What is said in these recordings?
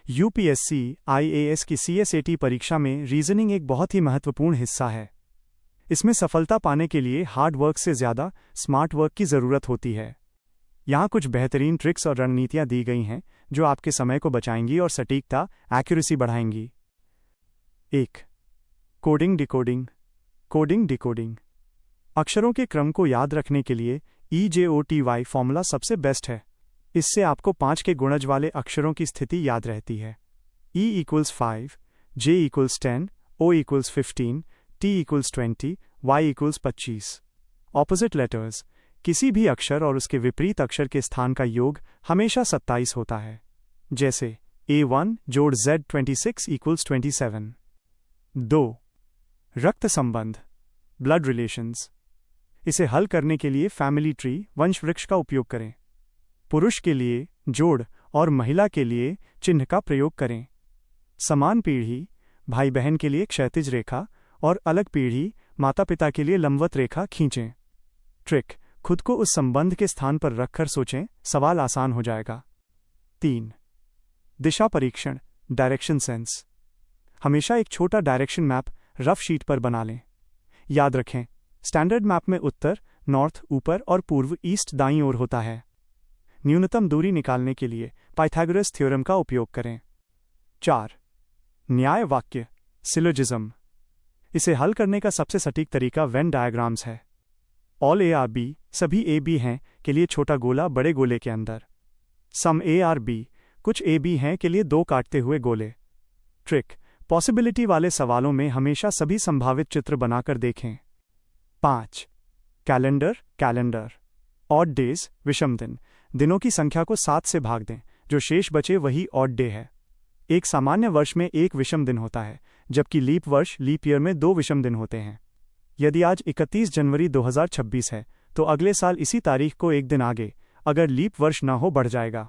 UPSC IAS की सीएसएटी परीक्षा में रीजनिंग एक बहुत ही महत्वपूर्ण हिस्सा है। इसमें सफलता पाने के लिए हार्ड वर्क से ज़्यादा स्मार्ट वर्क की ज़रूरत होती है। यहाँ कुछ बेहतरीन ट्रिक्स और रणनीतियाँ दी गई हैं जो आपके समय को बचाएंगी और सटीकता एक्यूरेसी बढ़ाएंगी। 1. Coding decoding. कोडिंग डिकोडिंग अक्षरों के क्रम को याद रखने के लिए EJOTY फॉर्मूला सबसे बेस्ट है। इससे आपको 5 के गुणज वाले अक्षरों की स्थिति याद रहती है। E = 5, J = 10, O = 15, T = 20, Y = 25। Opposite letters किसी भी अक्षर और उसके विपरीत अक्षर के स्थान का योग हमेशा 27 होता है। जैसे A1 जोड़ Z26 = 27। 2. रक्त संबंध ब्लड रिलेशंस। इसे हल करने के लिए फैमिली ट्री वंश वृक्ष का उपयोग करें। पुरुष के लिए जोड़ और महिला के लिए चिन्ह का प्रयोग करें। समान पीढ़ी भाई बहन के लिए क्षैतिज रेखा और अलग पीढ़ी माता पिता के लिए लंबवत रेखा खींचें। ट्रिक खुद को उस संबंध के स्थान पर रखकर सोचें, सवाल आसान हो जाएगा। 3. दिशा परीक्षण डायरेक्शन सेंस। हमेशा एक छोटा डायरेक्शन मैप रफ शीट पर बना लें। याद रखें, स्टैंडर्ड मैप में उत्तर नॉर्थ ऊपर और पूर्व ईस्ट दाईं ओर होता है। न्यूनतम दूरी निकालने के लिए पाइथागोरस थ्योरम का उपयोग करें। 4. न्याय वाक्य सिलोजिज्म। इसे हल करने का सबसे सटीक तरीका वेन डायग्राम्स है। ऑल ए आर बी सभी ए बी हैं के लिए छोटा गोला बड़े गोले के अंदर। सम ए आर बी कुछ ए बी हैं के लिए दो काटते हुए गोले। ट्रिक पॉसिबिलिटी वाले सवालों में हमेशा सभी संभावित चित्र बनाकर देखें। 5. कैलेंडर कैलेंडर ऑड डेज विषम दिन। दिनों की संख्या को 7 से भाग दें, जो शेष बचे वही ऑड डे है। एक सामान्य वर्ष में एक विषम दिन होता है, जबकि लीप वर्ष लीप ईयर में 2 विषम दिन होते हैं। यदि आज 31 जनवरी 2026 है तो अगले साल इसी तारीख को एक दिन आगे, अगर लीप वर्ष ना हो, बढ़ जाएगा।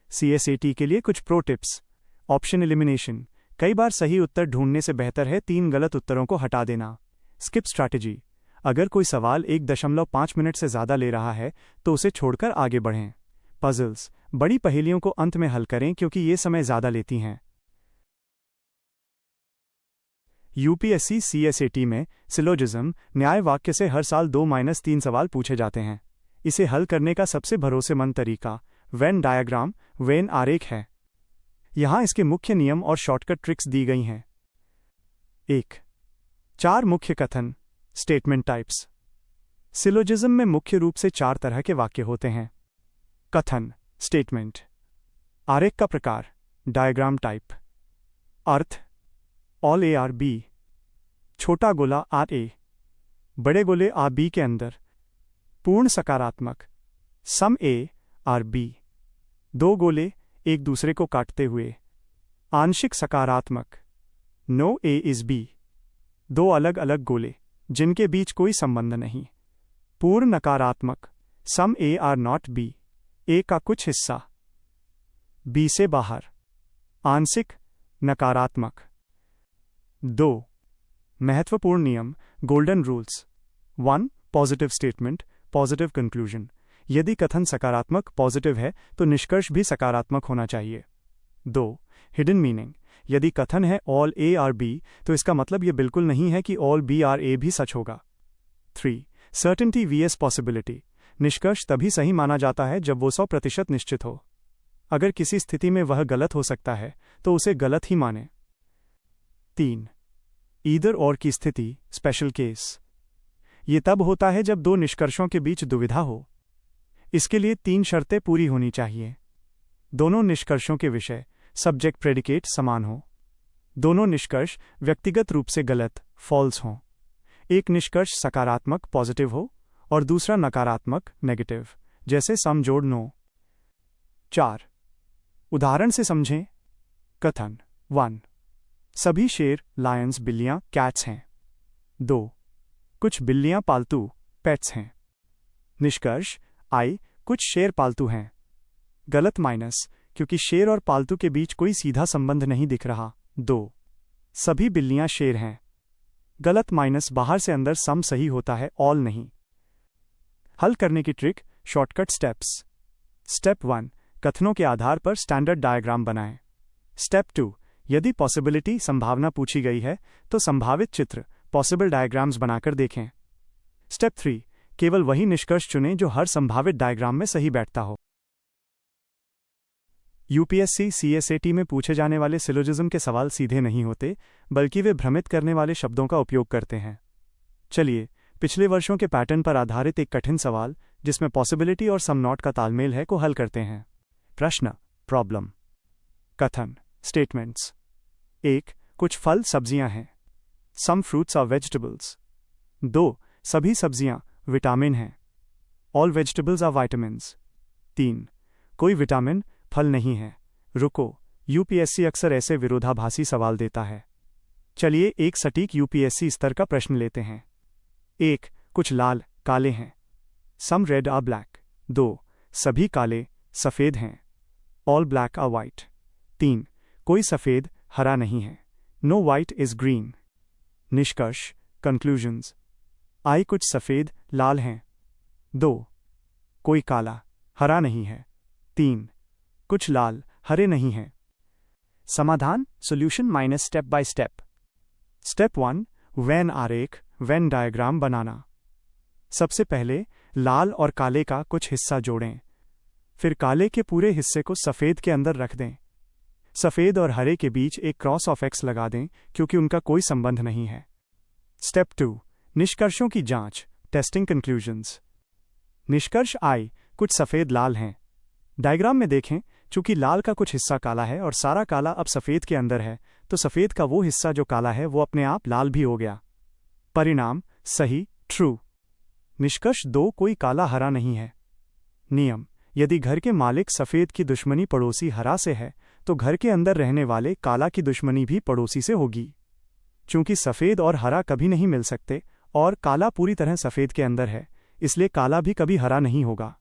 CSAT के लिए कुछ प्रो टिप्स। Option elimination. कई बार सही उत्तर ढूंढने से बेहतर है 3 गलत उत्तरों को हटा देना। Skip strategy. अगर कोई सवाल 1.5 मिनट से ज़्यादा ले रहा है तो उसे छोड़कर आगे बढ़ें। पजल्स बड़ी पहेलियों को अंत में हल करें क्योंकि ये समय ज़्यादा लेती हैं। यूपीएससी CSAT में सिलोजिज्म न्याय वाक्य से हर साल 2-3 सवाल पूछे जाते हैं। इसे हल करने का सबसे भरोसेमंद तरीका वेन डायग्राम वेन आरेख है। यहाँ इसके मुख्य नियम और शॉर्टकट ट्रिक्स दी गई हैं। 1. 4 मुख्य कथन स्टेटमेंट टाइप्स। सिलोजिज्म में मुख्य रूप से 4 तरह के वाक्य होते हैं। कथन स्टेटमेंट। आरेख का प्रकार डायग्राम टाइप। अर्थ ऑल ए आर बी छोटा गोला आर ए बड़े गोले आर बी के अंदर। पूर्ण सकारात्मक सम ए आर बी 2 गोले एक दूसरे को काटते हुए। आंशिक सकारात्मक नो ए इज बी 2 अलग अलग गोले जिनके बीच कोई संबंध नहीं। पूर्ण नकारात्मक सम ए आर नॉट बी ए का कुछ हिस्सा बी से बाहर। आंशिक नकारात्मक। 2. महत्वपूर्ण नियम golden rules. 1. Positive statement positive conclusion. यदि कथन सकारात्मक पॉजिटिव है तो निष्कर्ष भी सकारात्मक होना चाहिए। 2. Hidden meaning. यदि कथन है ऑल ए आर बी तो इसका मतलब यह बिल्कुल नहीं है कि ऑल बी आर ए भी सच होगा। 3. Certainty vs possibility. निष्कर्ष तभी सही माना जाता है जब वो 100% निश्चित हो। अगर किसी स्थिति में वह गलत हो सकता है तो उसे गलत ही माने। 3. ईदर और की स्थिति स्पेशल केस। ये तब होता है जब 2 निष्कर्षों के बीच दुविधा हो। इसके लिए 3 शर्तें पूरी होनी चाहिए। दोनों निष्कर्षों के विषय सब्जेक्ट प्रेडिकेट समान हो। दोनों निष्कर्ष व्यक्तिगत रूप से गलत फॉल्स हों। एक निष्कर्ष सकारात्मक पॉजिटिव हो और दूसरा नकारात्मक नेगेटिव, जैसे सम जोड़ नो। 4. उदाहरण से समझें। कथन 1. सभी शेर लायंस बिल्लियां कैट्स हैं। 2. कुछ बिल्लियां पालतू पेट्स हैं। निष्कर्ष आई कुछ शेर पालतू हैं। गलत माइनस क्योंकि शेर और पालतू के बीच कोई सीधा संबंध नहीं दिख रहा। 2. सभी बिल्लियां शेर हैं। गलत माइनस बाहर से अंदर सम सही होता है, ऑल नहीं। हल करने की ट्रिक शॉर्टकट स्टेप्स। स्टेप 1. कथनों के आधार पर स्टैंडर्ड डायग्राम बनाएं। स्टेप 2, यदि पॉसिबिलिटी संभावना पूछी गई है तो संभावित चित्र पॉसिबल डायग्राम्स बनाकर देखें। स्टेप 3, केवल वही निष्कर्ष चुनें जो हर संभावित डायग्राम में सही बैठता हो। यूपीएससी सीएसएटी में पूछे जाने वाले सिलोजिज्म के सवाल सीधे नहीं होते, बल्कि वे भ्रमित करने वाले शब्दों का उपयोग करते हैं। चलिए पिछले वर्षों के पैटर्न पर आधारित एक कठिन सवाल जिसमें पॉसिबिलिटी और सम नॉट का तालमेल है को हल करते हैं। प्रश्न, प्रॉब्लम, कथन, स्टेटमेंट्स। 1, कुछ फल सब्जियां हैं। Some fruits are vegetables. 2, सभी सब्जियां विटामिन हैं। All vegetables are vitamins. 3, कोई विटामिन फल नहीं है। रुको, यूपीएससी अक्सर ऐसे विरोधाभासी सवाल देता है। चलिए एक सटीक यूपीएससी स्तर का प्रश्न लेते हैं। 1, कुछ लाल काले हैं। सम रेड आर ब्लैक। 2, सभी काले सफेद हैं। All black are white. 3, कोई सफेद हरा नहीं है। No white is green. निष्कर्ष, कंक्लूजन्स। आई, कुछ सफेद लाल हैं। 2, कोई काला हरा नहीं है। 3, कुछ लाल हरे नहीं हैं। समाधान, solution minus step by step. Step 1, when आरेख वेन डायग्राम बनाना। सबसे पहले लाल और काले का कुछ हिस्सा जोड़ें। फिर काले के पूरे हिस्से को सफेद के अंदर रख दें। सफेद और हरे के बीच एक क्रॉस ऑफ एक्स लगा दें क्योंकि उनका कोई संबंध नहीं है। स्टेप 2, निष्कर्षों की जांच, टेस्टिंग कंक्लूजन्स। निष्कर्ष आई, कुछ सफेद लाल हैं। डायग्राम में देखें, चूंकि लाल का कुछ हिस्सा काला है और सारा काला अब सफेद के अंदर है, तो सफेद का वो हिस्सा जो काला है वो अपने आप लाल भी हो गया। परिणाम सही, ट्रू। निष्कर्ष 2, कोई काला हरा नहीं है। नियम, यदि घर के मालिक सफेद की दुश्मनी पड़ोसी हरा से है तो घर के अंदर रहने वाले काला की दुश्मनी भी पड़ोसी से होगी। चूंकि सफेद और हरा कभी नहीं मिल सकते और काला पूरी तरह सफेद के अंदर है, इसलिए काला भी कभी हरा नहीं होगा।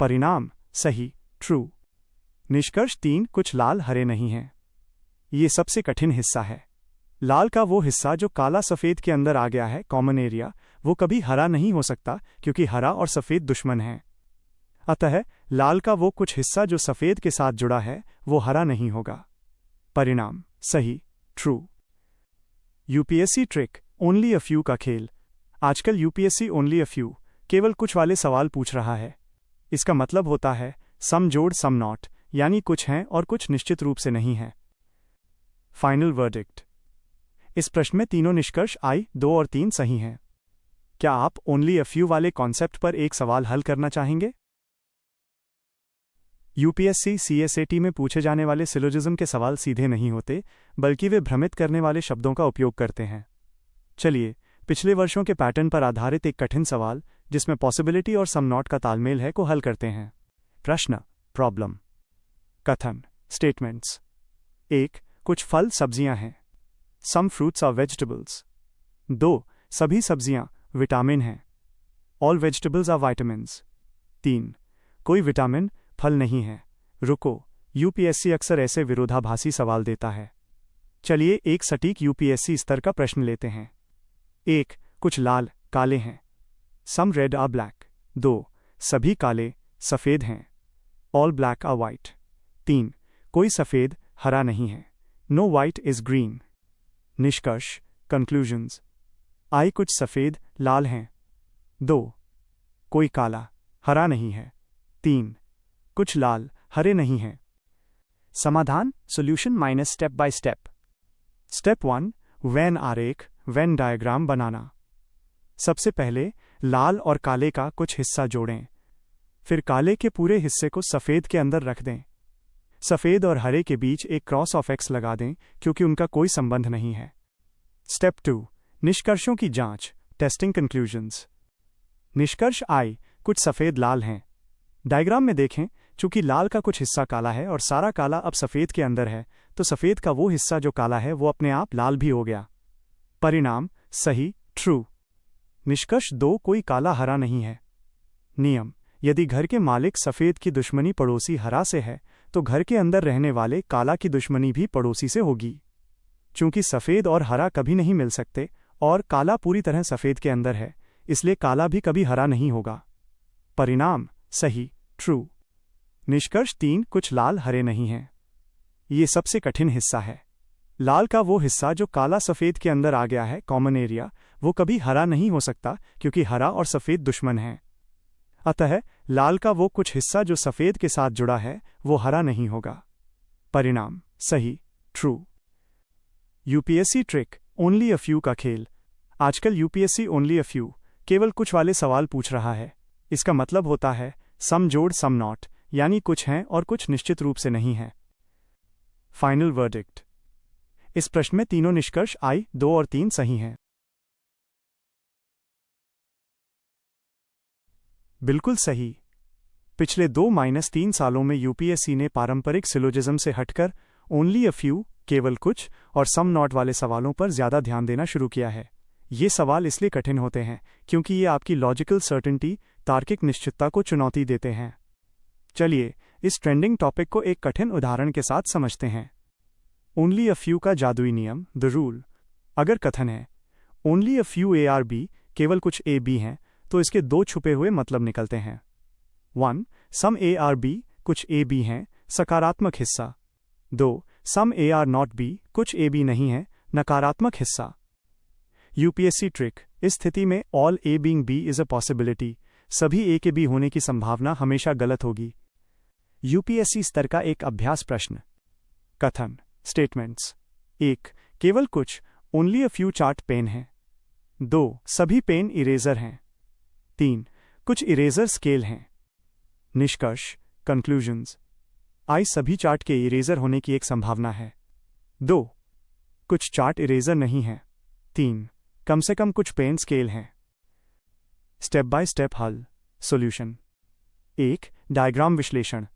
परिणाम सही, ट्रू। निष्कर्ष 3, कुछ लाल हरे नहीं हैं। ये सबसे कठिन हिस्सा है। लाल का वो हिस्सा जो काला सफेद के अंदर आ गया है, कॉमन एरिया, वो कभी हरा नहीं हो सकता क्योंकि हरा और सफेद दुश्मन हैं। अतः लाल का वो कुछ हिस्सा जो सफेद के साथ जुड़ा है वो हरा नहीं होगा। परिणाम सही, true. UPSC trick, only a few का खेल। आजकल यूपीएससी ओनली अ फ्यू, केवल कुछ वाले सवाल पूछ रहा है। इसका मतलब होता है सम जोड़ सम नॉट, यानी कुछ हैं और कुछ निश्चित रूप से नहीं है। Final verdict. इस प्रश्न में तीनों निष्कर्ष आई, 2 और 3 सही हैं। क्या आप ओनली अ फ्यू वाले कॉन्सेप्ट पर एक सवाल हल करना चाहेंगे? यूपीएससी सीएसएटी में पूछे जाने वाले सिलोजिज्म के सवाल सीधे नहीं होते, बल्कि वे भ्रमित करने वाले शब्दों का उपयोग करते हैं। चलिए पिछले वर्षों के पैटर्न पर आधारित एक कठिन सवाल जिसमें पॉसिबिलिटी और सम नॉट का तालमेल है को हल करते हैं। प्रश्न, प्रॉब्लम, कथन, स्टेटमेंट्स। 1, कुछ फल सब्जियां हैं। Some fruits are vegetables. 2, सभी सब्जियां विटामिन हैं। All vegetables are vitamins. 3, कोई विटामिन फल नहीं है। रुको, यूपीएससी अक्सर ऐसे विरोधाभासी सवाल देता है। चलिए एक सटीक यूपीएससी स्तर का प्रश्न लेते हैं। 1, कुछ लाल काले हैं। सम रेड आर ब्लैक। 2, सभी काले सफेद हैं। All black are white. 3, कोई सफेद हरा नहीं है। No white is green. निष्कर्ष, कंक्लूजन्स। आई, कुछ सफेद लाल हैं। 2, कोई काला हरा नहीं है। 3, कुछ लाल हरे नहीं हैं। समाधान, solution minus step by step. Step 1, when आरेख वेन डायग्राम बनाना। सबसे पहले लाल और काले का कुछ हिस्सा जोड़ें। फिर काले के पूरे हिस्से को सफेद के अंदर रख दें। सफेद और हरे के बीच एक क्रॉस ऑफ एक्स लगा दें क्योंकि उनका कोई संबंध नहीं है। स्टेप 2, निष्कर्षों की जांच, टेस्टिंग कंक्लूजन्स। निष्कर्ष आई, कुछ सफेद लाल हैं। डायग्राम में देखें, चूंकि लाल का कुछ हिस्सा काला है और सारा काला अब सफेद के अंदर है, तो सफेद का वो हिस्सा जो काला है वो अपने आप लाल भी हो गया। परिणाम सही, ट्रू। निष्कर्ष 2, कोई काला हरा नहीं है। नियम, यदि घर के मालिक सफेद की दुश्मनी पड़ोसी हरा से है तो घर के अंदर रहने वाले काला की दुश्मनी भी पड़ोसी से होगी। चूंकि सफेद और हरा कभी नहीं मिल सकते और काला पूरी तरह सफेद के अंदर है, इसलिए काला भी कभी हरा नहीं होगा। परिणाम सही, ट्रू। निष्कर्ष 3, कुछ लाल हरे नहीं हैं। ये सबसे कठिन हिस्सा है। लाल का वो हिस्सा जो काला सफ़ेद के अंदर आ गया है, कॉमन एरिया, वो कभी हरा नहीं हो सकता क्योंकि हरा और सफ़ेद दुश्मन हैं। अतः लाल का वो कुछ हिस्सा जो सफ़ेद के साथ जुड़ा है वो हरा नहीं होगा। परिणाम सही, true. UPSC trick only a few का खेल। आजकल यूपीएससी ओनली अ फ्यू, केवल कुछ वाले सवाल पूछ रहा है। इसका मतलब होता है सम जोड़ सम नॉट, यानी कुछ हैं और कुछ निश्चित रूप से नहीं है। Final verdict. इस प्रश्न में तीनों निष्कर्ष I, 2 और 3 सही हैं। बिल्कुल सही। पिछले 2-3 सालों में यूपीएससी ने पारंपरिक सिलोजिज्म से हटकर ओनली अ फ्यू, केवल कुछ, और सम नॉट वाले सवालों पर ज्यादा ध्यान देना शुरू किया है। ये सवाल इसलिए कठिन होते हैं क्योंकि ये आपकी लॉजिकल सर्टेनिटी, तार्किक निश्चितता को चुनौती देते हैं। चलिए इस ट्रेंडिंग टॉपिक को एक कठिन उदाहरण के साथ समझते हैं। ओनली अ फ्यू का जादुई नियम, द रूल। अगर कथन है only a few A are B, केवल कुछ ए बी हैं, तो इसके दो छुपे हुए मतलब निकलते हैं। 1. सम ए आर बी, कुछ ए बी हैं, सकारात्मक हिस्सा। 2. Some A are not B, कुछ ए बी नहीं है, नकारात्मक हिस्सा। UPSC trick. इस स्थिति में all A being B is a possibility, सभी ए के बी होने की संभावना हमेशा गलत होगी। यूपीएससी स्तर का एक अभ्यास प्रश्न। कथन स्टेटमेंट्स। 1. केवल कुछ only a few chart pen हैं। 2. सभी पेन इरेजर हैं। 3. कुछ इरेजर स्केल हैं। निष्कर्ष कंक्लूजन्स। I, सभी चार्ट के इरेजर होने की एक संभावना है। 2. कुछ चार्ट इरेजर नहीं है। 3. कम से कम कुछ पेन स्केल हैं। स्टेप बाय स्टेप हल। सॉल्यूशन। 1. डायग्राम विश्लेषण।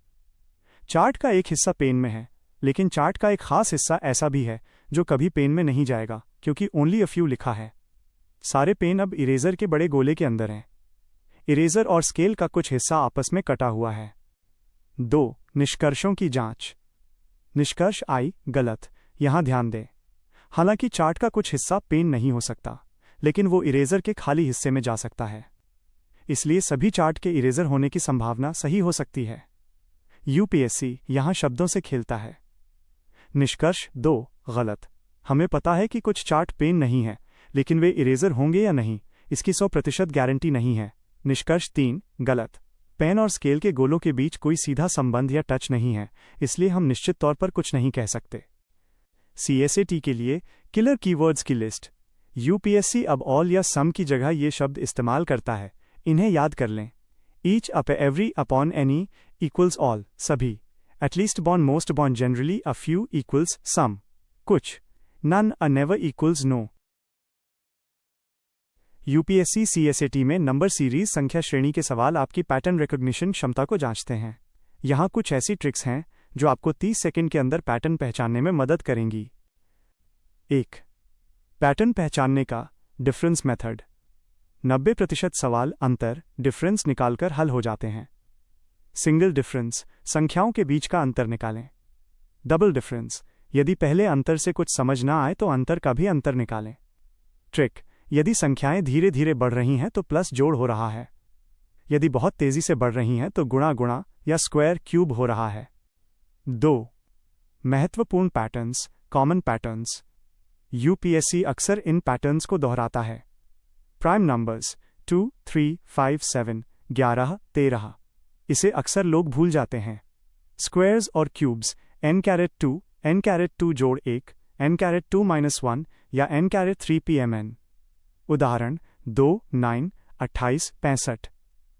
चार्ट का एक हिस्सा पेन में है, लेकिन चार्ट का एक खास हिस्सा ऐसा भी है जो कभी पेन में नहीं जाएगा क्योंकि ओनली अ फ्यू लिखा है। सारे पेन अब इरेजर के बड़े गोले के अंदर हैं। इरेजर और स्केल का कुछ हिस्सा आपस में कटा हुआ है। 2. निष्कर्षों की जांच। निष्कर्ष I, गलत। यहां ध्यान दें, हालांकि चार्ट का कुछ हिस्सा पेन नहीं हो सकता, लेकिन वो इरेजर के खाली हिस्से में जा सकता है, इसलिए सभी चार्ट के इरेजर होने की संभावना सही हो सकती है। यूपीएससी यहां शब्दों से खेलता है। निष्कर्ष 2, गलत। हमें पता है कि कुछ चार्ट पेन नहीं है, लेकिन वे इरेजर होंगे या नहीं, इसकी 100% गारंटी नहीं है। निष्कर्ष 3, गलत। पेन और स्केल के गोलों के बीच कोई सीधा संबंध या टच नहीं है, इसलिए हम निश्चित तौर पर कुछ नहीं कह सकते। CSAT के लिए किलर कीवर्ड्स की लिस्ट। यूपीएससी अब ऑल या सम की जगह ये शब्द इस्तेमाल करता है, इन्हें याद कर लें। Each, up, every, upon, any equals all, सभी। एटलीस्ट बॉन, मोस्ट बॉन, generally, a few equals some, कुछ। None, a, never equals no. UPSC CSAT में नंबर सीरीज संख्या श्रेणी के सवाल आपकी पैटर्न रिकॉग्निशन क्षमता को जांचते हैं। यहाँ कुछ ऐसी ट्रिक्स हैं जो आपको 30 सेकंड के अंदर पैटर्न पहचानने में मदद करेंगी। 1. पैटर्न पहचानने का डिफरेंस मेथड। 90% सवाल अंतर डिफरेंस निकालकर हल हो जाते हैं। सिंगल डिफरेंस, संख्याओं के बीच का अंतर निकालें। डबल डिफरेंस, यदि पहले अंतर से कुछ समझ ना आए तो अंतर का भी अंतर निकालें। ट्रिक, यदि संख्याएं धीरे धीरे बढ़ रही हैं तो प्लस जोड़ हो रहा है, यदि बहुत तेजी से बढ़ रही हैं तो गुणा गुणा या स्क्वायर क्यूब हो रहा है। 2. महत्वपूर्ण पैटर्न्स, कॉमन पैटर्न्स। यूपीएससी अक्सर इन पैटर्न्स को दोहराता है। प्राइम नंबर्स 2, 3, 5, 7, 11, 13, इसे अक्सर लोग भूल जाते हैं। स्क्वायर्स और क्यूब्स n-2, n-2 जोड़ 1, n-2 - 1 या n-3 pmn। उदाहरण 2, 9, 28, 65।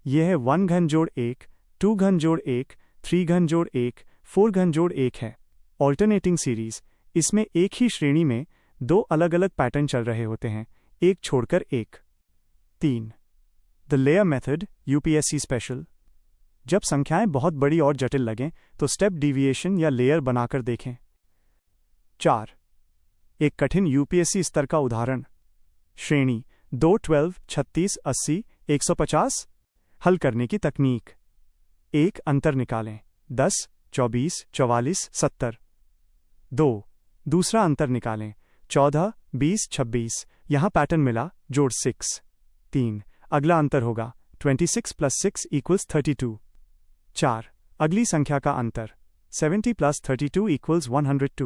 यह है 1 घन जोड़ 1, 2 घन जोड़ 1, 3 घन जोड़ 1, 4 घन जोड़ 1 है। ऑल्टरनेटिंग सीरीज, इसमें एक ही श्रेणी में दो अलग अलग पैटर्न चल रहे होते हैं, एक छोड़कर एक। 3. The layer method, UPSC special. जब संख्याएं बहुत बड़ी और जटिल लगें तो स्टेप डिविएशन या लेयर बनाकर देखें। 4. एक कठिन यूपीएससी स्तर का उदाहरण। श्रेणी 2, 12, 36, 80, 150। हल करने की तकनीक। 1. अंतर निकालें 10, 24, 44, 70। 2. दूसरा अंतर निकालें 14, 20, 26। यहां पैटर्न मिला, जोड़ 6। 3. अगला अंतर होगा 26 + 6 = 32। 4. अगली संख्या का अंतर 70 प्लस 32 इक्वल्स 102।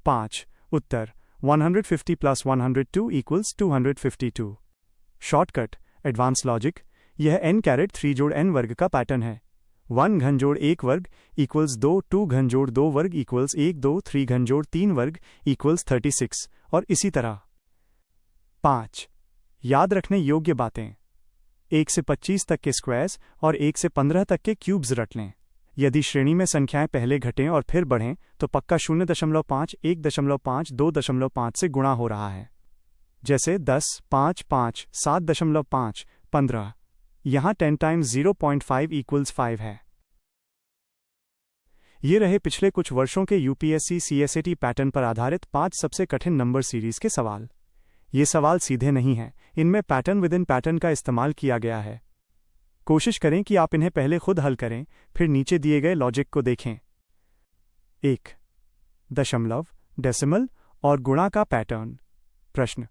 5. उत्तर 150 plus 102 equals 252। Shortcut advance logic, यह n कैरेट 3 जोड़ n वर्ग का पैटर्न है। 1 घन जोड़ 1 वर्ग इक्वल्स 2, 2 घन जोड़ 2 वर्ग इक्वल्स 1, 2, 3 घन जोड़ 3 वर्ग इक्वल्स 36 और इसी तरह। 5. याद रखने योग्य बातें। 1 से 25 तक के स्क्वायर्स और 1 से 15 तक के क्यूब्स रट लें। यदि श्रेणी में संख्याएं पहले घटें और फिर बढ़ें तो पक्का 0.5, 1.5, 2.5 से गुणा हो रहा है। जैसे 10, 5, 5, 7.5, 15। यहाँ 10 टाइम्स 0.5 इक्वल्स 5 है। ये रहे पिछले कुछ वर्षों के यूपीएससी सीएसएटी पैटर्न पर आधारित 5 सबसे कठिन नंबर सीरीज के सवाल। ये सवाल सीधे नहीं हैं, इनमें पैटर्न विद इन पैटर्न का इस्तेमाल किया गया है। कोशिश करें कि आप इन्हें पहले खुद हल करें, फिर नीचे दिए गए लॉजिक को देखें। 1. दशमलव, डेसिमल और गुणा का पैटर्न। प्रश्न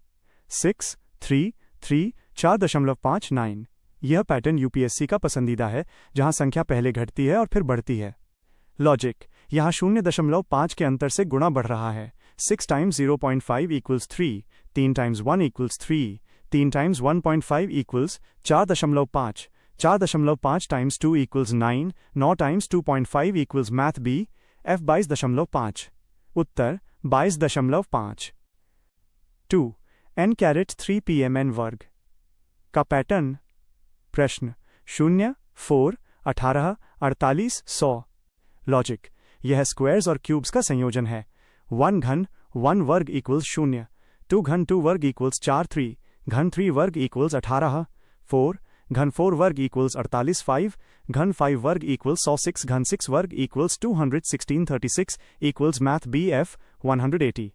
6, 3, 3, 4.59। यह पैटर्न यूपीएससी का पसंदीदा है, जहां संख्या पहले घटती है और फिर बढ़ती है। लॉजिक, यहाँ 0.5 के अंतर से गुणा बढ़ रहा है। 6 times 0.5 equals 3, 3 times 1 equals 3, 3 times 1.5 equals 4.5, 4.5 times 2 equals 9, 9 times 2.5 equals math B, F 22.5। उत्तर 22.5। 2. n कैरेट 3 pmn वर्ग का पैटर्न। प्रश्न 0, 4, 18, 48, 100। लॉजिक, यह स्क्वायर्स और क्यूब्स का संयोजन है। 1 घन 1 वर्ग इक्वल्स 0, 2 घन 2 वर्ग इक्वल्स 4, 3 घन 3 वर्ग इक्वल्स 18, 4 घन 4 वर्ग इक्वल्स 48, 5 घन 5 वर्ग इक्वल्स 100, 6 घन 6 वर्ग equals 216, 36 equals math B, F 180।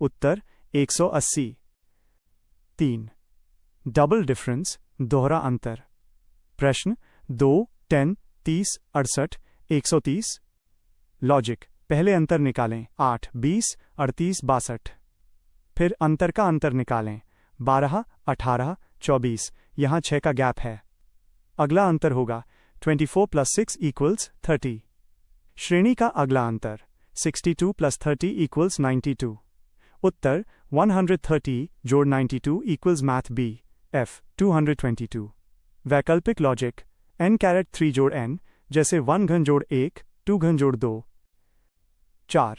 उत्तर 180। 3. डबल डिफरेंस, दोहरा अंतर। प्रश्न 2, 10, 30, 68, 130। लॉजिक, पहले अंतर निकालें। 8, 20, 38, 62। फिर अंतर का अंतर निकालें। 12, 18, 24। यहाँ 6 का गैप है। अगला अंतर होगा 24 प्लस 6 इक्वल्स 30। श्रेणी का अगला अंतर 62 प्लस 30 इक्वल्स 92। उत्तर 130 जोड़ 92 इक्वल्स मैथ बी, F 222। वैकल्पिक लॉजिक, n कैरेट 3 जोड़ n, जैसे 1 घन जोड़ 1, 2 घन जोड़ 2। 4.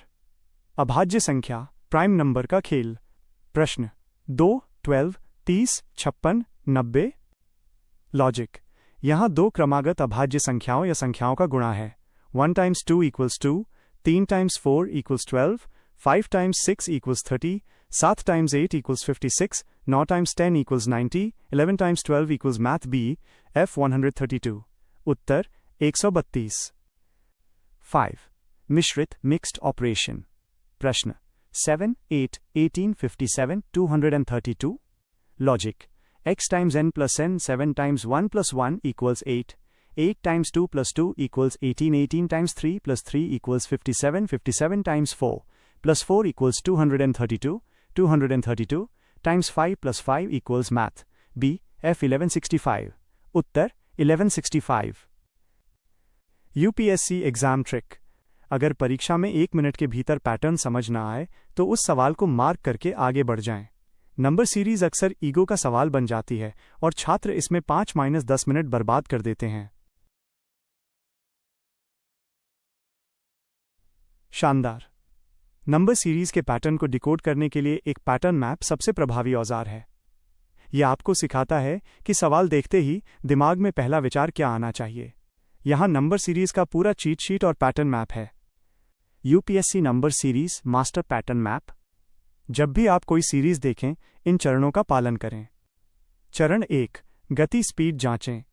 अभाज्य संख्या, प्राइम नंबर का खेल। प्रश्न 2, 12, 30, 56, 90। लॉजिक, यहाँ 2 क्रमागत अभाज्य संख्याओं या संख्याओं का गुणा है। 1 times 2 equals 2, 3 times 4 equals 12, 5 times 6 equals 30, 7 times 8 equals 56, 9 times 10 equals 90, 11 times 12 equals math B, F 132। उत्तर 132। 5. मिश्रित मिक्स्ड ऑपरेशन। प्रश्न 7, 8, 18, 57, 232। Logic, x times n plus n, 7 times 1 plus 1 equals 8, 8 times 2 plus 2 equals 18, 18 times 3 plus 3 equals 57, 57 times 4 plus 4 equals 232, 232 times 5 plus 5 equals math B, F 1165। उत्तर 1165। UPSC exam trick. अगर परीक्षा में 1 minute के भीतर pattern समझ ना आए तो उस सवाल को मार्क करके आगे बढ़ जाएं। नंबर सीरीज अक्सर ईगो का सवाल बन जाती है और छात्र इसमें 5-10 मिनट बर्बाद कर देते हैं। शानदार। नंबर सीरीज के पैटर्न को डिकोड करने के लिए एक पैटर्न मैप सबसे प्रभावी औजार है। यह आपको सिखाता है कि सवाल देखते ही दिमाग में पहला विचार क्या आना चाहिए। यहाँ नंबर सीरीज का पूरा चीट शीट और पैटर्न मैप है। UPSC number series master pattern map. जब भी आप कोई सीरीज देखें, इन चरणों का पालन करें। चरण 1, गति स्पीड जांचें।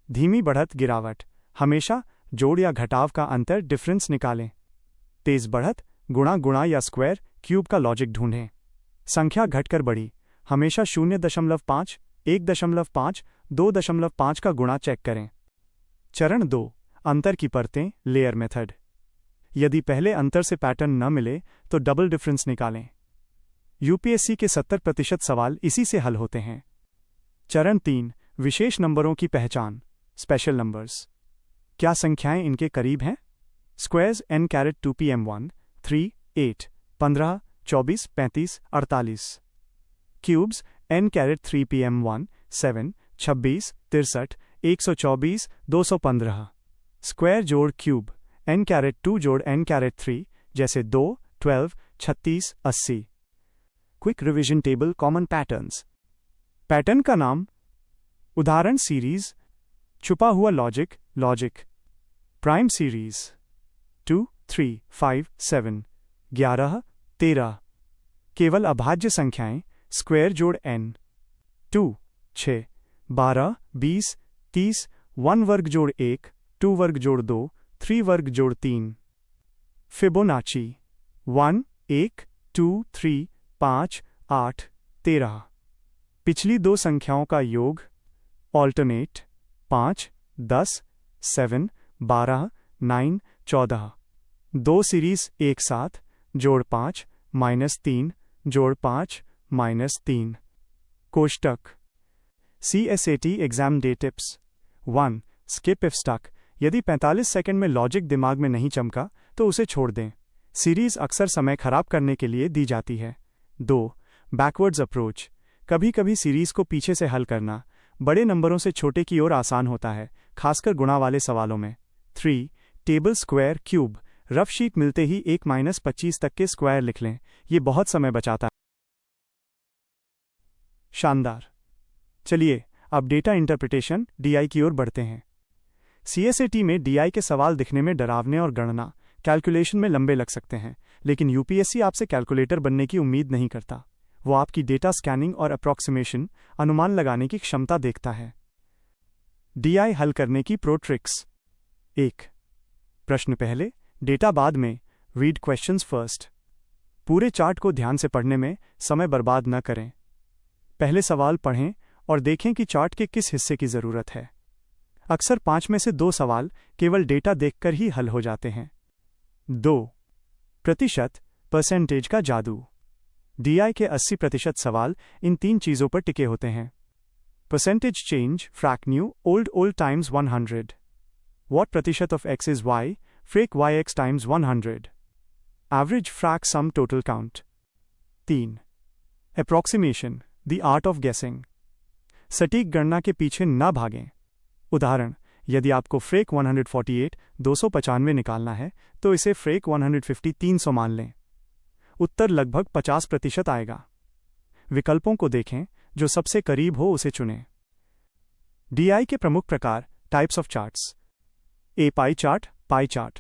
धीमी बढ़त गिरावट, हमेशा जोड़ या घटाव का अंतर डिफरेंस निकालें। तेज बढ़त, गुणा गुणा या स्क्वायर क्यूब का लॉजिक ढूंढें। संख्या घटकर बढ़ी, हमेशा 0.5, 1.5, 2.5 का गुणा चेक करें। चरण 2, अंतर की परतें, लेयर मेथड। यदि पहले अंतर से पैटर्न न मिले तो डबल डिफरेंस निकालें। यूपीएससी के 70% सवाल इसी से हल होते हैं। चरण 3, विशेष नंबरों की पहचान, स्पेशल नंबर्स। क्या संख्याएं इनके करीब हैं? Squares n caret 2pm1 3 8 15 24 35 48 cubes n caret 3pm1 7 26 63 124 215 square जोड़ क्यूब n कैरेट 2 जोड़ n कैरेट 3 जैसे 2 12 36 80 quick revision table common patterns pattern का नाम उदाहरण सीरीज छुपा हुआ लॉजिक लॉजिक प्राइम सीरीज 2 3 5 7 11 13 केवल अभाज्य संख्याएं स्क्वायर जोड़ n 2 6 12 20 30 1 वर्ग जोड़ 1 2 वर्ग जोड़ 2 3 वर्ग जोड़ 3 फिबोनाची 1 1 2 3 5 8 13 पिछली दो संख्याओं का योग ऑल्टरनेट 5 10 7 12 9 14 दो सीरीज एक साथ जोड़ 5 -3 जोड़ 5 -3 कोष्टक CSAT exam day tips 1 skip if stuck यदि 45 सेकंड में लॉजिक दिमाग में नहीं चमका तो उसे छोड़ दें। सीरीज अक्सर समय खराब करने के लिए दी जाती है। 2 बैकवर्ड्स अप्रोच कभी कभी सीरीज को पीछे से हल करना बड़े नंबरों से छोटे की ओर आसान होता है, खासकर गुणा वाले सवालों में। 3 table square cube rough sheet मिलते ही 1-25 तक के स्क्वायर लिख लें, ये बहुत समय बचाता है। शानदार। चलिए अब डेटा इंटरप्रिटेशन DI की ओर बढ़ते हैं। CSAT में DI के सवाल दिखने में डरावने और गणना कैलकुलेशन में लंबे लग सकते हैं, लेकिन UPSC आपसे कैलकुलेटर बनने की उम्मीद नहीं करता। वो आपकी डेटा स्कैनिंग और अप्रॉक्सीमेशन अनुमान लगाने की क्षमता देखता है। DI हल करने की प्रो ट्रिक्स 1 प्रश्न पहले डेटा बाद में रीड क्वेश्चंस फर्स्ट पूरे चार्ट को ध्यान से पढ़ने में समय बर्बाद न करें। पहले सवाल पढ़ें और देखें कि चार्ट के किस हिस्से की ज़रूरत है। अक्सर 5 में से 2 सवाल केवल डेटा देखकर ही हल हो जाते हैं। 2 प्रतिशत परसेंटेज का जादू DI के 80% सवाल इन 3 चीज़ों पर टिके होते हैं। Percentage change frac new old times 100 what प्रतिशत of x is y frac yx times 100 average frac sum total count 3 approximation the art of guessing सटीक गणना के पीछे न भागें। उदाहरण यदि आपको फ्रेक 148 295 निकालना है तो इसे फ्रेक 150 300 मान लें। उत्तर लगभग 50% आएगा। विकल्पों को देखें, जो सबसे करीब हो उसे चुनें। DI के प्रमुख प्रकार types of charts A pie chart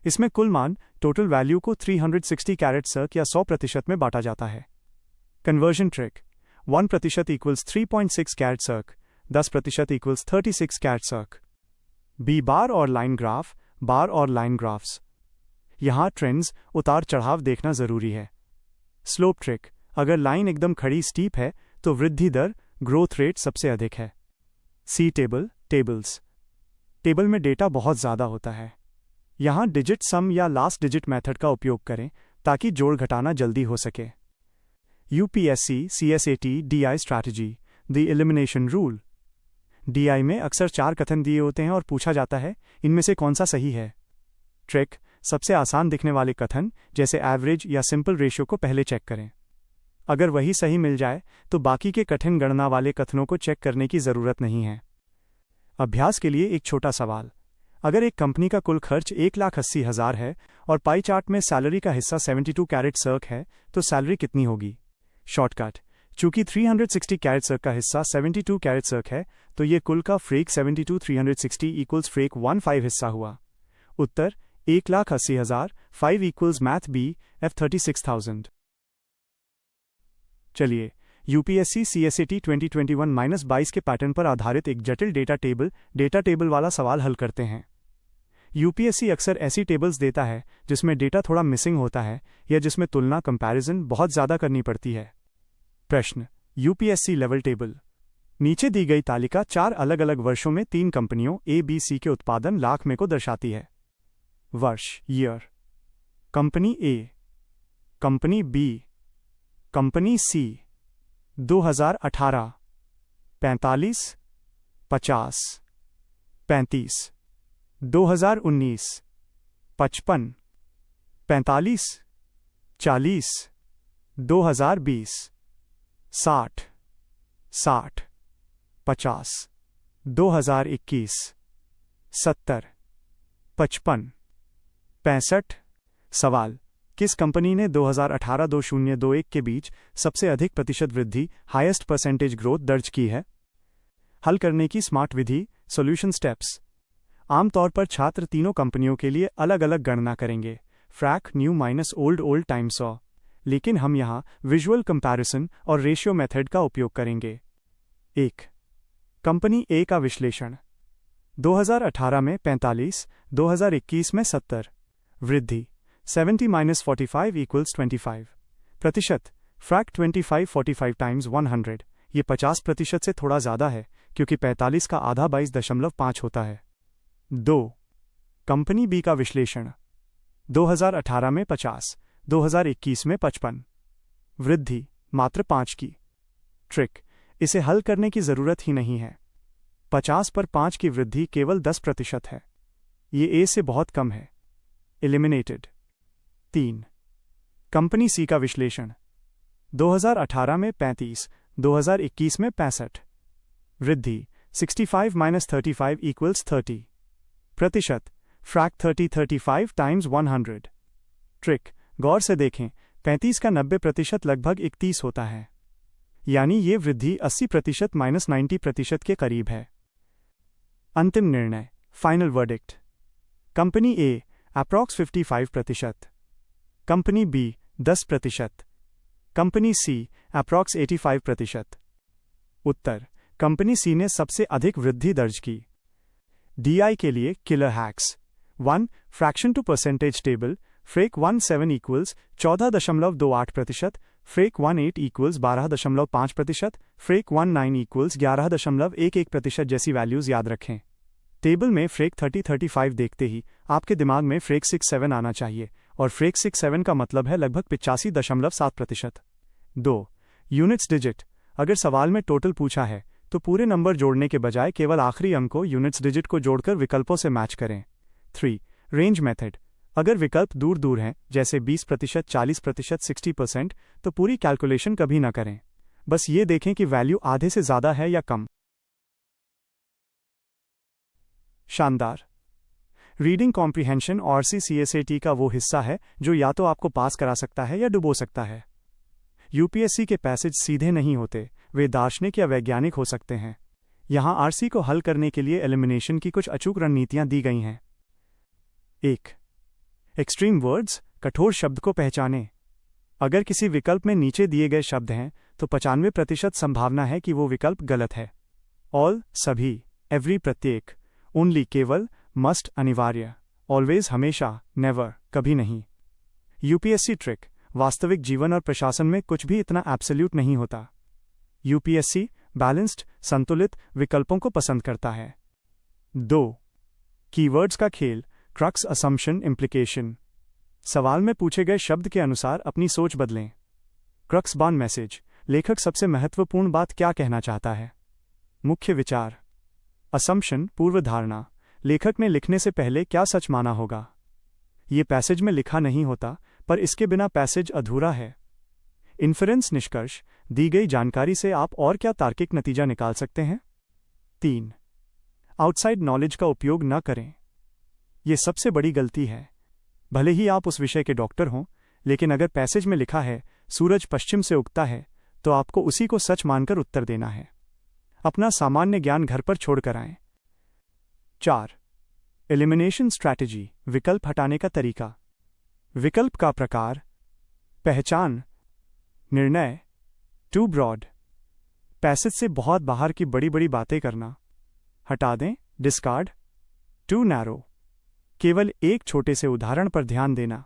इसमें कुल मान टोटल वैल्यू को 360 कैरेट सर्क या 100% में बांटा जाता है। कन्वर्जन ट्रिक 1% इक्वल्स 3.6 कैरेट सर्क 10% इक्वल्स 36 कैरेट सर्क। बी बार और लाइन ग्राफ बार और लाइन ग्राफ्स यहाँ ट्रेंड्स उतार चढ़ाव देखना जरूरी है। स्लोप ट्रिक अगर लाइन एकदम खड़ी स्टीप है तो वृद्धि दर ग्रोथ रेट सबसे अधिक है। सी टेबल्स टेबल में डेटा बहुत ज़्यादा होता है। यहाँ डिजिट सम या लास्ट डिजिट मेथड का उपयोग करें ताकि जोड़ घटाना जल्दी हो सके। UPSC CSAT DI strategy the elimination rule DI में अक्सर 4 कथन दिए होते हैं और पूछा जाता है इनमें से कौन सा सही है। ट्रिक सबसे आसान दिखने वाले कथन जैसे एवरेज या सिंपल रेशियो को पहले चेक करें। अगर वही सही मिल जाए तो बाकी के कठिन गणना वाले कथनों को चेक करने की ज़रूरत नहीं है। अभ्यास के लिए एक छोटा सवाल, अगर एक कंपनी का कुल खर्च 1,80,000 है और पाई चार्ट में सैलरी का हिस्सा 72 कैरेट सर्क है तो सैलरी कितनी होगी। शॉर्टकट चूंकि 360 कैरेट सर्क का हिस्सा 72 कैरेट सर्क है तो ये कुल का फ्रेक 72 360 इक्वल्स फ्रेक 15 हिस्सा हुआ। उत्तर 1,80,000 5 इक्वल्स मैथ बी F 36,000। चलिए UPSC CSAT 2021-22 के पैटर्न पर आधारित एक जटिल डेटा टेबल वाला सवाल हल करते हैं। UPSC अक्सर ऐसी टेबल्स देता है जिसमें डेटा थोड़ा मिसिंग होता है या जिसमें तुलना कंपैरिजन बहुत ज़्यादा करनी पड़ती है। प्रश्न UPSC लेवल टेबल नीचे दी गई तालिका 4 अलग अलग वर्षों में 3 कंपनियों ABC के उत्पादन लाख में को दर्शाती है। वर्ष year company A, company B, company C 2018 45 50 35 2019 55, 45, 40, 2020, 60, 60, 50, 2021, 70, 55, 65। सवाल: किस कंपनी ने 2018-2021 के बीच सबसे अधिक प्रतिशत वृद्धि हाईएस्ट परसेंटेज ग्रोथ दर्ज की है? हल करने की स्मार्ट विधि, सॉल्यूशन स्टेप्स। आमतौर पर छात्र तीनों कंपनियों के लिए अलग अलग गणना करेंगे, frac, new minus old, old times 100, लेकिन हम यहां विजुअल कंपैरिजन और रेशियो मेथड का उपयोग करेंगे। 1. कंपनी ए का विश्लेषण। 2018 में 45, 2021 में 70, वृद्धि 70-45 = 25 प्रतिशत, फ्रैक 25-45 टाइम्स 100, ये 50% से थोड़ा ज़्यादा है क्योंकि 45 का आधा 22.5 होता है। 2. कंपनी बी का विश्लेषण। 2018 में 50, 2021 में 55, वृद्धि मात्र 5 की। ट्रिक: इसे हल करने की ज़रूरत ही नहीं है। 50 पर 5 की वृद्धि केवल 10% है। ये ए से बहुत कम है। एलिमिनेटेड। 3. कंपनी सी का विश्लेषण। 2018 में 35, 2021 में 65, वृद्धि 65-35 = 30 प्रतिशत, फ्रैक 30-35 टाइम्स 100। ट्रिक: गौर से देखें, 35 का 90% लगभग 31 होता है, यानी ये वृद्धि 80% - 90% के करीब है। अंतिम निर्णय, final verdict. Company A approx 55%, company B 10%, company C approx 85%। उत्तर: कंपनी सी ने सबसे अधिक वृद्धि दर्ज की। डीआई के लिए killer hacks. 1. Fraction to percentage table. Frac 17 = 14.28%, frac 18 = 12.5%, frac 19 = 11.11% जैसी वैल्यूज याद रखें। टेबल में फ्रेक 30-35 देखते ही आपके दिमाग में फ्रेक 67 आना चाहिए, और फ्रेक 67 का मतलब है लगभग 85.7%। 2. Units digit. अगर सवाल में टोटल पूछा है तो पूरे नंबर जोड़ने के बजाय केवल आखिरी अंक को यूनिट्स डिजिट को जोड़कर विकल्पों से मैच करें। 3. Range method. अगर विकल्प दूर दूर हैं, जैसे 20%, 40%, 60%, तो पूरी कैलकुलेशन कभी ना करें। बस ये देखें कि वैल्यू आधे से ज़्यादा है या कम। शानदार! रीडिंग कॉम्प्रिहेंशन और CSAT का वो हिस्सा है जो या तो आपको पास करा सकता है या डुबो सकता है। यूपीएससी के पैसेज सीधे नहीं होते, वे दार्शनिक या वैज्ञानिक हो सकते हैं। यहाँ आरसी को हल करने के लिए एलिमिनेशन की कुछ अचूक रणनीतियाँ दी गई हैं। 1. एक्सट्रीम वर्ड्स, कठोर शब्द को पहचानें। अगर किसी विकल्प में नीचे दिए गए शब्द हैं तो 95% संभावना है कि वो विकल्प गलत है। ऑल सभी, एवरी प्रत्येक, ओनली केवल, मस्ट अनिवार्य, ऑलवेज हमेशा, नेवर कभी नहीं। UPSC trick. वास्तविक जीवन और प्रशासन में कुछ भी इतना एब्सोल्यूट नहीं होता। यूपीएससी बैलेंस्ड, संतुलित विकल्पों को पसंद करता है। 2. कीवर्ड्स का खेल, क्रक्स, असम्पशन, इम्प्लीकेशन। सवाल में पूछे गए शब्द के अनुसार अपनी सोच बदलें। क्रक्स बान मैसेज, लेखक सबसे महत्वपूर्ण बात क्या कहना चाहता है। मुख्य विचार। असम्पशन, पूर्व धारणा, लेखक ने लिखने से पहले क्या सच माना होगा। ये पैसेज में लिखा नहीं होता, पर इसके बिना पैसेज अधूरा है। इन्फरेंस, निष्कर्ष, दी गई जानकारी से आप और क्या तार्किक नतीजा निकाल सकते हैं। 3. आउटसाइड नॉलेज का उपयोग न करें। यह सबसे बड़ी गलती है। भले ही आप उस विषय के डॉक्टर हों, लेकिन अगर पैसेज में लिखा है सूरज पश्चिम से उगता है, तो आपको उसी को सच मानकर उत्तर देना है। अपना सामान्य ज्ञान घर पर छोड़कर आएं। 4. एलिमिनेशन स्ट्रैटेजी, विकल्प हटाने का तरीका। विकल्प का प्रकार, पहचान, निर्णय, टू ब्रॉड, पैसेज से बहुत बाहर की बड़ी बड़ी बातें करना, हटा दें, डिस्कार्ड, टू नैरो, केवल एक छोटे से उदाहरण पर ध्यान देना,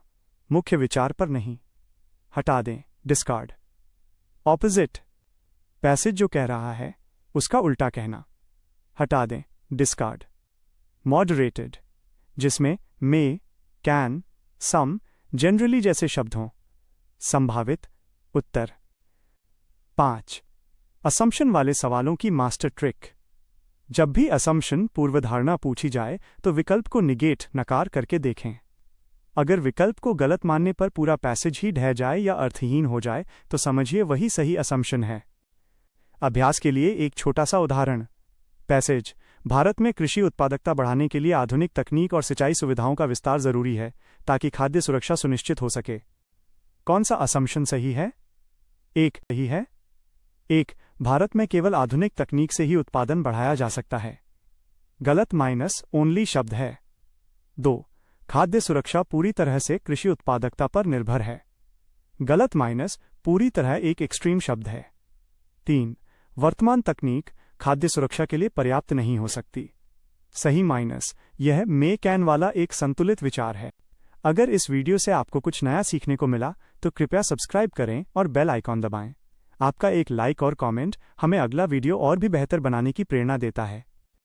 मुख्य विचार पर नहीं, हटा दें, डिस्कार्ड। ऑपोजिट, पैसेज जो कह रहा है उसका उल्टा कहना, हटा दें, डिस्कार्ड। मॉडरेटेड, जिसमें मे, कैन, सम, जनरली जैसे शब्द हों, संभावित उत्तर। 5. असम्पशन वाले सवालों की मास्टर ट्रिक। जब भी असम्पशन, पूर्वधारणा पूछी जाए तो विकल्प को निगेट, नकार करके देखें। अगर विकल्प को गलत मानने पर पूरा पैसेज ही ढह जाए या अर्थहीन हो जाए तो समझिए वही सही असम्पशन है। अभ्यास के लिए एक छोटा सा उदाहरण। पैसेज: भारत में कृषि उत्पादकता बढ़ाने के लिए आधुनिक तकनीक और सिंचाई सुविधाओं का विस्तार जरूरी है ताकि खाद्य सुरक्षा सुनिश्चित हो सके। कौन सा असम्पशन सही है? एक सही है। एक, भारत में केवल आधुनिक तकनीक से ही उत्पादन बढ़ाया जा सकता है। गलत माइनस ओनली शब्द है। 2, खाद्य सुरक्षा पूरी तरह से कृषि उत्पादकता पर निर्भर है। गलत माइनस पूरी तरह एक एक्सट्रीम शब्द है। 3, वर्तमान तकनीक खाद्य सुरक्षा के लिए पर्याप्त नहीं हो सकती। सही माइनस यह मे कैन वाला एक संतुलित विचार है। अगर इस वीडियो से आपको कुछ नया सीखने को मिला तो कृपया सब्सक्राइब करें और बेल आइकॉन दबाएं। आपका एक लाइक और कमेंट हमें अगला वीडियो और भी बेहतर बनाने की प्रेरणा देता है।